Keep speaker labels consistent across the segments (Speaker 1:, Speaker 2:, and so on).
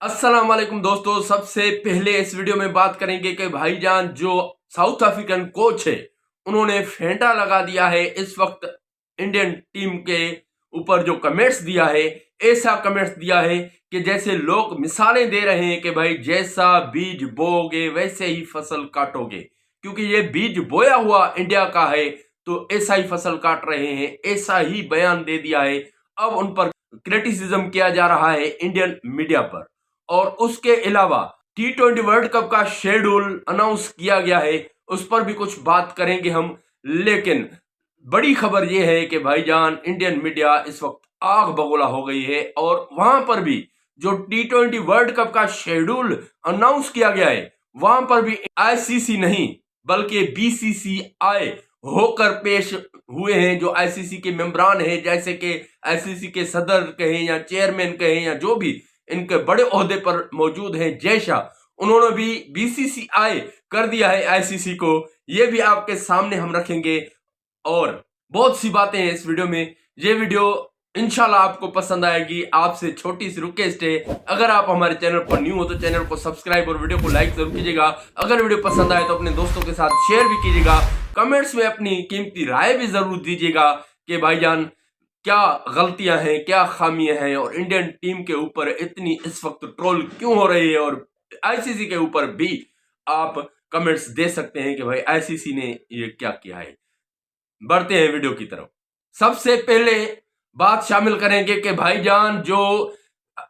Speaker 1: अस्सलाम वालेकुम दोस्तों। सबसे पहले इस वीडियो में बात करेंगे कि भाईजान जो साउथ अफ्रीकन कोच है उन्होंने फेंटा लगा दिया है इस वक्त इंडियन टीम के ऊपर। जो कमेंट्स दिया है, ऐसा कमेंट्स दिया है कि जैसे लोग मिसालें दे रहे हैं कि भाई जैसा बीज बोओगे वैसे ही फसल काटोगे, क्योंकि ये बीज बोया हुआ इंडिया का है तो ऐसा ही फसल काट रहे हैं, ऐसा ही बयान दे दिया है। अब उन पर क्रिटिसिज्म किया जा रहा है इंडियन मीडिया पर। और उसके अलावा T20 वर्ल्ड कप का शेड्यूल अनाउंस किया गया है, उस पर भी कुछ बात करेंगे हम। लेकिन बड़ी खबर यह है कि भाईजान इंडियन मीडिया इस वक्त आग बगोला हो गई है और वहां पर भी जो T20 वर्ल्ड कप का शेड्यूल अनाउंस किया गया है वहां पर भी आईसीसी नहीं बल्कि बीसीसीआई होकर पेश हुए हैं। जो आईसीसी के मेंबरान हैं, जैसे कि आईसीसी के सदर कहें या चेयरमैन कहें या जो भी इनके बड़े ओहदे पर मौजूद हैं, जय शाह, उन्होंने भी बीसीसीआई कर दिया है आईसीसी को। ये भी आपके सामने हम रखेंगे और बहुत सी बातें हैं इस वीडियो में। ये वीडियो इंशाल्लाह आपको पसंद आएगी। आपसे छोटी सी रिक्वेस्ट है, अगर आप हमारे चैनल पर न्यू हो तो चैनल को सब्सक्राइब और वीडियो को लाइक जरूर कीजिएगा। अगर वीडियो पसंद आए तो अपने दोस्तों के साथ शेयर भी कीजिएगा। कमेंट्स में अपनी कीमती राय भी जरूर दीजिएगा कि भाईजान क्या गलतियां हैं, क्या खामियां हैं और इंडियन टीम के ऊपर इतनी इस वक्त ट्रोल क्यों हो रही है। और आईसीसी के ऊपर भी आप कमेंट्स दे सकते हैं कि भाई आईसीसी ने ये क्या किया है। बढ़ते हैं वीडियो की तरफ। सबसे पहले बात शामिल करेंगे कि भाईजान जो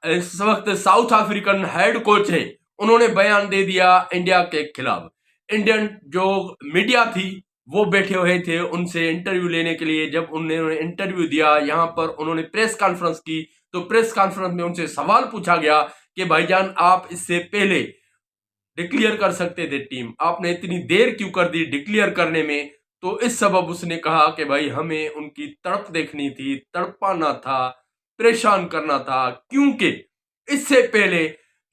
Speaker 1: इस वक्त साउथ अफ्रीकन हेड कोच है उन्होंने बयान दे दिया इंडिया के खिलाफ। इंडियन जो मीडिया थी वो बैठे हुए थे उनसे इंटरव्यू लेने के लिए। जब उन्होंने इंटरव्यू दिया, यहाँ पर उन्होंने प्रेस कॉन्फ्रेंस की, तो प्रेस कॉन्फ्रेंस में उनसे सवाल पूछा गया कि भाईजान आप इससे पहले डिक्लेयर कर सकते थे टीम, आपने इतनी देर क्यों कर दी डिक्लेयर करने में। तो इस सबब उसने कहा कि भाई हमें उनकी तड़प देखनी थी, तड़पाना था, परेशान करना था, क्योंकि इससे पहले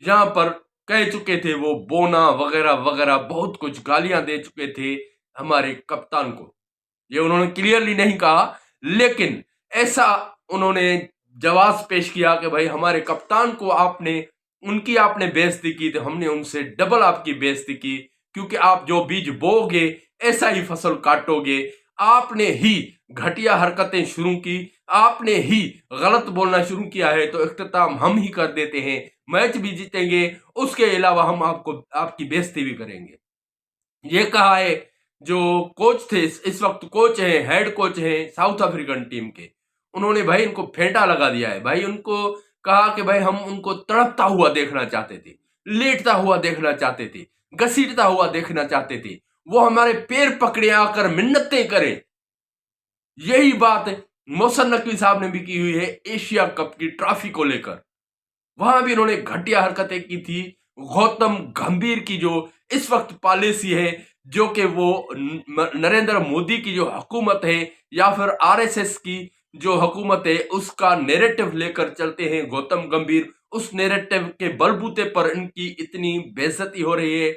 Speaker 1: यहां पर कह चुके थे वो बोना वगैरह वगैरह, बहुत कुछ गालियां दे चुके थे हमारे कप्तान को। ये उन्होंने क्लियरली नहीं कहा, लेकिन ऐसा उन्होंने जवाब पेश किया कि भाई हमारे कप्तान को उनकी आपने बेइज्जती की तो हमने उनसे डबल आपकी बेइज्जती की, क्योंकि आप जो बीज बोओगे ऐसा ही फसल काटोगे। आपने ही घटिया हरकतें शुरू की, आपने ही गलत बोलना शुरू किया है, तो इख्तिताम हम ही कर देते हैं, मैच भी जीतेंगे, उसके अलावा हम आपकी बेइज्जती भी करेंगे। ये कहा है जो कोच थे, इस वक्त कोच हैं, हेड कोच हैं साउथ अफ्रीकन टीम के। उन्होंने भाई इनको फेंटा लगा दिया है। भाई उनको कहा कि भाई हम उनको तड़पता हुआ देखना चाहते थे, लेटता हुआ देखना चाहते थे, घसीटता हुआ देखना चाहते थे, वो हमारे पैर पकड़े आकर मिन्नतें करें। यही बात मोहसिन नकवी साहब ने भी की हुई है एशिया कप की ट्रॉफी को लेकर। वहां भी उन्होंने घटिया हरकतें की थी। गौतम गंभीर की जो इस वक्त पॉलिसी है, जो कि वो नरेंद्र मोदी की जो हुकूमत है या फिर आरएसएस की जो हुकूमत है, उसका नैरेटिव लेकर चलते हैं गौतम गंभीर। उस नैरेटिव के बलबूते पर इनकी इतनी बेइज्जती हो रही है।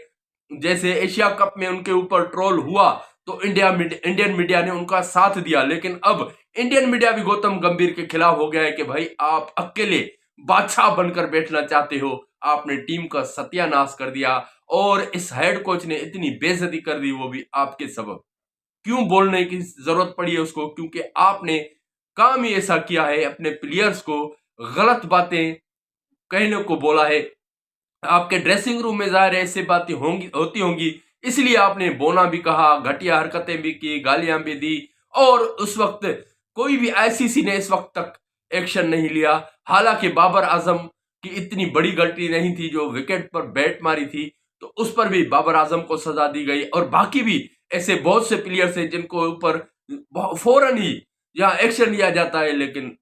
Speaker 1: जैसे एशिया कप में उनके ऊपर ट्रोल हुआ तो इंडियन मीडिया ने उनका साथ दिया, लेकिन अब इंडियन मीडिया भी गौतम गंभीर के खिलाफ हो गया है कि भाई आप अकेले बादशाह बनकर बैठना चाहते हो, आपने टीम का सत्यानाश कर दिया और इस हेड कोच ने इतनी बेइज्जती कर दी, वो भी आपके सबब। क्यों बोलने की जरूरत पड़ी है उसको? क्योंकि आपने काम ही ऐसा किया है, अपने प्लेयर्स को गलत बातें कहने को बोला है। आपके ड्रेसिंग रूम में जाहिर है ऐसी बातें होती होंगी, इसलिए आपने बोना भी कहा, घटिया हरकतें भी की, गालियां भी दी। और उस वक्त कोई भी आईसीसी ने इस वक्त तक एक्शन नहीं लिया। हालांकि बाबर आजम की इतनी बड़ी गलती नहीं थी, जो विकेट पर बैट मारी थी, तो उस पर भी बाबर आजम को सजा दी गई। और बाकी भी ऐसे बहुत से प्लेयर्स हैं जिनको ऊपर फौरन ही यहाँ एक्शन लिया जाता है, लेकिन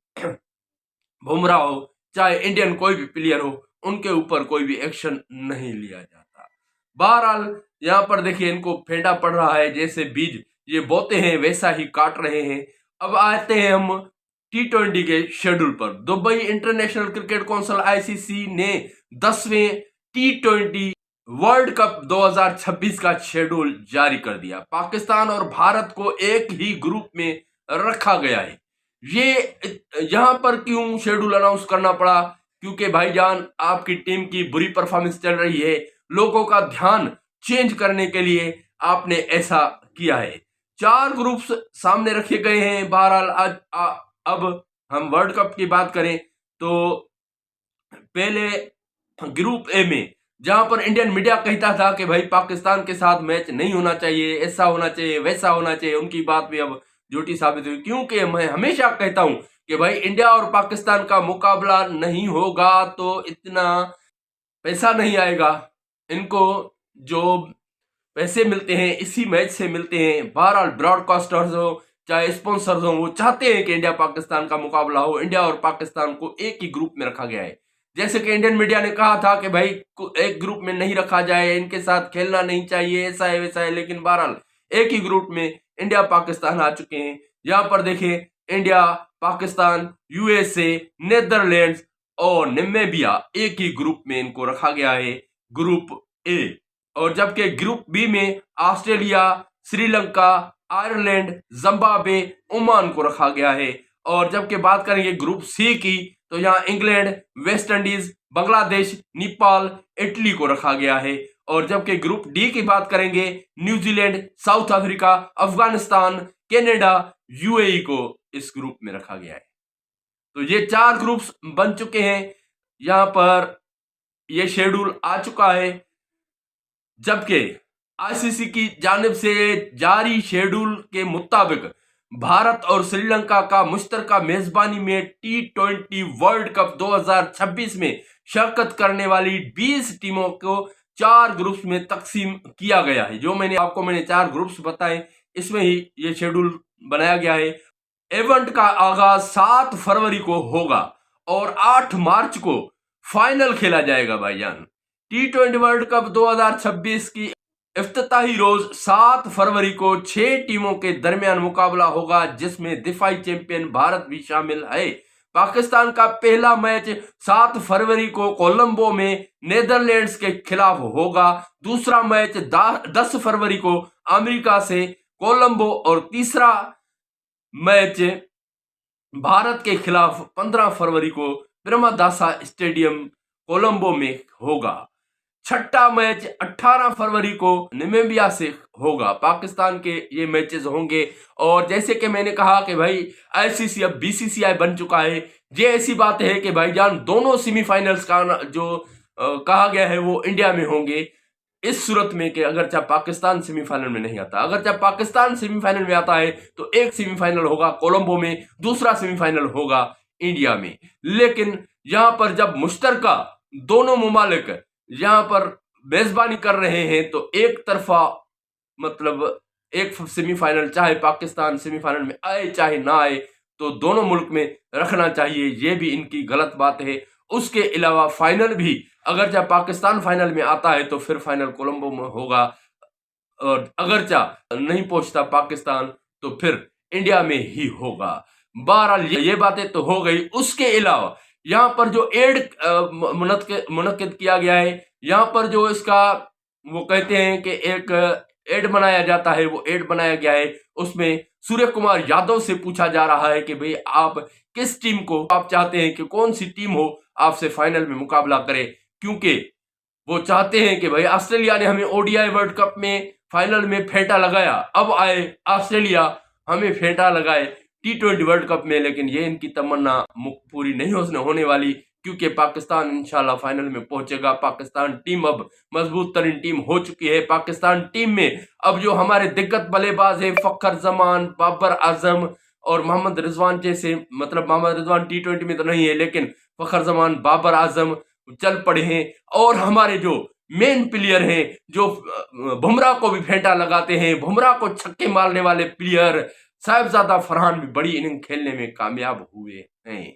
Speaker 1: बुमराह हो चाहे इंडियन कोई भी प्लेयर हो, उनके ऊपर कोई भी एक्शन नहीं लिया जाता। बहरहाल यहाँ पर देखिए इनको फेंटा पड़ रहा है, जैसे बीज ये बोते हैं वैसा ही काट रहे हैं। अब आते हैं हम T20 के शेड्यूल पर। Dubai international cricket council ICC ने 10वें T20 वर्ल्ड कप 2026 का शेड्यूल जारी कर दिया। पाकिस्तान और भारत को एक ही ग्रुप में रखा गया है। ये यहां पर क्यों शेड्यूल अनाउंस करना पड़ा? क्योंकि भाईजान आपकी टीम की बुरी परफॉर्मेंस चल रही है, लोगों का ध्यान चेंज करने के लिए आपने ऐसा किया है। 4 ग्रुप्स सामने रखे गए हैं। बहरहाल आज अब हम वर्ल्ड कप की बात करें तो पहले ग्रुप ए में जहां पर इंडियन मीडिया कहता था कि भाई पाकिस्तान के साथ मैच नहीं होना चाहिए, ऐसा होना चाहिए, वैसा होना चाहिए, उनकी बात भी अब झूठी साबित हुई। क्योंकि मैं हमेशा कहता हूं कि भाई इंडिया और पाकिस्तान का मुकाबला नहीं होगा तो इतना पैसा नहीं आएगा। इनको जो पैसे मिलते हैं इसी मैच से मिलते हैं। बहरहाल ब्रॉडकास्टर्स हो चाहे स्पॉन्सर्स हो, वो चाहते हैं कि इंडिया पाकिस्तान का मुकाबला हो। इंडिया और पाकिस्तान को एक ही ग्रुप में रखा गया है। जैसे कि इंडियन मीडिया ने कहा था कि भाई एक ग्रुप में नहीं रखा जाए, इनके साथ खेलना नहीं चाहिए, ऐसा है वैसा है, लेकिन बहरहाल एक ही ग्रुप में इंडिया पाकिस्तान आ चुके हैं। यहाँ पर देखें, इंडिया, पाकिस्तान, यूएसए, नेदरलैंड्स और नामीबिया एक ही ग्रुप में इनको रखा गया है, ग्रुप ए। और जबकि ग्रुप बी में Australia, Sri Lanka, Ireland, Zimbabwe, Oman को रखा गया है। और जबकि बात करेंगे ग्रुप सी की तो यहाँ England, West Indies, Bangladesh, Nepal, Italy को रखा गया है। और जबकि ग्रुप डी की बात करेंगे, New Zealand, south Africa, Afghanistan, Canada, UAE को इस ग्रुप में रखा गया है। तो ये 4 ग्रुप्स बन चुके हैं। यहां पर ये शेड्यूल आ चुका है। जबकि आईसीसी की जानिब से जारी शेड्यूल के मुताबिक भारत और श्रीलंका का मुश्तरका मेजबानी में T20 वर्ल्ड कप 2026 में शिरकत करने वाली 20 टीमों को 4 ग्रुप्स में तकसीम किया गया है। जो मैंने 4 ग्रुप्स बताए, इसमें ही ये शेड्यूल बनाया गया है। इवेंट का आगाज 7 फरवरी को होगा और 8 मार्च को फाइनल खेला जाएगा भाईजान। T20 वर्ल्ड कप 2026 की इफ्तिताही रोज 7 फरवरी को 6 टीमों के दरमियान मुकाबला होगा, जिसमें दिफाई चैंपियन भारत भी शामिल है। पाकिस्तान का पहला मैच 7 फरवरी को कोलंबो में नेदरलैंड्स के खिलाफ होगा। दूसरा मैच 10 फरवरी को अमेरिका से कोलंबो और तीसरा मैच भारत के खिलाफ 15 फरवरी को प्रेमदासा स्टेडियम कोलंबो में होगा। छठा मैच 18 फरवरी को नामीबिया से होगा। पाकिस्तान के ये मैचेस होंगे। और जैसे कि मैंने कहा कि भाई आईसीसी अब बीसीसीआई बन चुका है। ये ऐसी बात है कि भाईजान दोनों सेमीफाइनल्स का जो कहा गया है वो इंडिया में होंगे। इस सूरत में कि अगर चाहे पाकिस्तान सेमीफाइनल में नहीं आता, अगर चाहे पाकिस्तान सेमीफाइनल में आता है तो एक सेमीफाइनल होगा कोलंबो में, दूसरा सेमीफाइनल होगा इंडिया में। लेकिन यहां पर जब मुश्तरका दोनों मुमालिक यहां पर मेजबानी कर रहे हैं तो एक तरफा मतलब एक सेमीफाइनल चाहे पाकिस्तान सेमीफाइनल में आए चाहे ना आए तो दोनों मुल्क में रखना चाहिए। ये भी इनकी गलत बात है। उसके अलावा फाइनल भी अगर चाहे पाकिस्तान फाइनल में आता है तो फिर फाइनल कोलंबो में होगा, और अगर चाहे नहीं पहुंचता पाकिस्तान तो फिर इंडिया में ही होगा। बहरहाल ये बातें तो हो गई। उसके अलावा यहाँ पर जो एड मुनक्किद किया गया है, यहाँ पर जो इसका वो कहते हैं कि एक एड बनाया जाता है, वो एड बनाया गया है। उसमें सूर्य कुमार यादव से पूछा जा रहा है कि भाई आप किस टीम को आप चाहते हैं कि कौन सी टीम हो आपसे फाइनल में मुकाबला करे, क्योंकि वो चाहते हैं कि भाई ऑस्ट्रेलिया ने हमें ओडीआई वर्ल्ड कप में फाइनल में फेंटा लगाया, अब आए ऑस्ट्रेलिया हमें फेंटा लगाए T20 वर्ल्ड कप में। लेकिन ये इनकी तमन्ना पूरी नहीं होने वाली, क्योंकि पाकिस्तान इंशाल्लाह फाइनल में पहुंचेगा। पाकिस्तान टीम अब मजबूत तरीन टीम हो चुकी है। पाकिस्तान टीम में अब जो हमारे दिग्गज बल्लेबाज है फखर जमान, बाबर आजम और मोहम्मद रिजवान जैसे, मतलब मोहम्मद रिजवान T20 में तो नहीं है लेकिन फखर जमान, बाबर आजम चल पड़े हैं। और हमारे जो मेन प्लेयर हैं जो बुमराह को भी फेंटा लगाते हैं, बुमराह को छक्के मारने वाले प्लेयर साहिबजादा फरहान भी बड़ी इनिंग खेलने में कामयाब हुए हैं।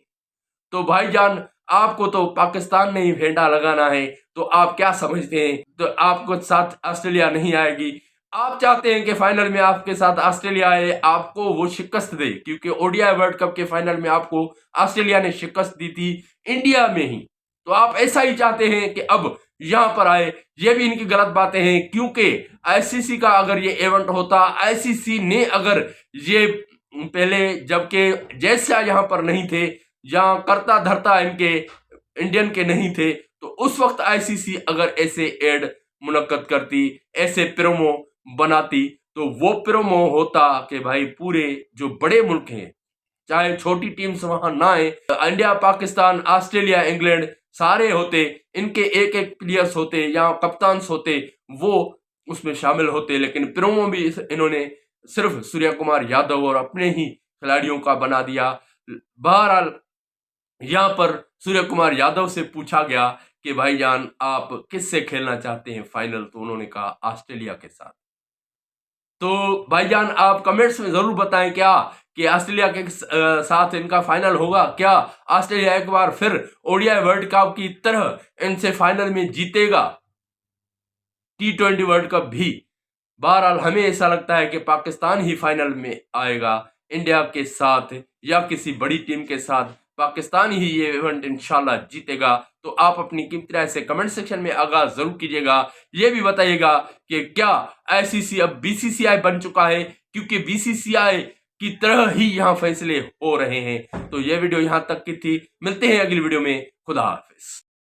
Speaker 1: तो भाईजान आपको तो पाकिस्तान में ही फेंटा लगाना है, तो आप क्या समझते हैं? तो आपको साथ ऑस्ट्रेलिया नहीं आएगी। आप चाहते हैं कि फाइनल में आपके साथ ऑस्ट्रेलिया आए, आपको वो शिकस्त दे, क्योंकि ओडीआई वर्ल्ड कप के फाइनल में आपको ऑस्ट्रेलिया ने शिकस्त दी थी इंडिया में ही। तो आप ऐसा ही चाहते हैं कि अब यहां पर आए। ये भी इनकी गलत बातें हैं, क्योंकि आईसीसी का अगर ये इवेंट होता, आईसीसी ने अगर ये पहले जबकि जैसा यहां पर नहीं थे, जहां करता धरता इनके इंडियन के नहीं थे, तो उस वक्त आईसीसी अगर ऐसे एड मुनक्कद करती, ऐसे प्रोमो बनाती, तो वो प्रोमो होता कि भाई पूरे जो बड़े मुल्क हैं, चाहे छोटी टीम्स वहां ना आए, इंडिया, पाकिस्तान, ऑस्ट्रेलिया, इंग्लैंड सारे होते, इनके एक एक प्लेयर्स होते या कप्तान्स होते, वो उसमें शामिल होते, लेकिन प्रोमो भी इन्होंने सिर्फ सूर्य कुमार यादव और अपने ही खिलाड़ियों का बना दिया। बहरहाल यहाँ पर सूर्य कुमार यादव से पूछा गया कि भाईजान आप किससे खेलना चाहते हैं फाइनल, तो उन्होंने कहा ऑस्ट्रेलिया के साथ। तो भाईजान आप कमेंट्स में जरूर बताएं क्या कि ऑस्ट्रेलिया के साथ इनका फाइनल होगा क्या? ऑस्ट्रेलिया एक बार फिर ओडीआई वर्ल्ड कप की तरह इनसे फाइनल में जीतेगा T20 वर्ल्ड कप भी? बहरहाल हमें ऐसा लगता है कि पाकिस्तान ही फाइनल में आएगा इंडिया के साथ, या किसी बड़ी टीम के साथ पाकिस्तान ही ये इवेंट इंशाल्लाह जीतेगा। तो आप अपनी कीमती राय से कमेंट सेक्शन में आगाज जरूर कीजिएगा। ये भी बताइएगा कि क्या आईसीसी अब बीसीसीआई बन चुका है, क्योंकि बीसीसीआई की तरह ही यहाँ फैसले हो रहे हैं। तो ये वीडियो यहाँ तक की थी, मिलते हैं अगली वीडियो में। खुदा हाफिज।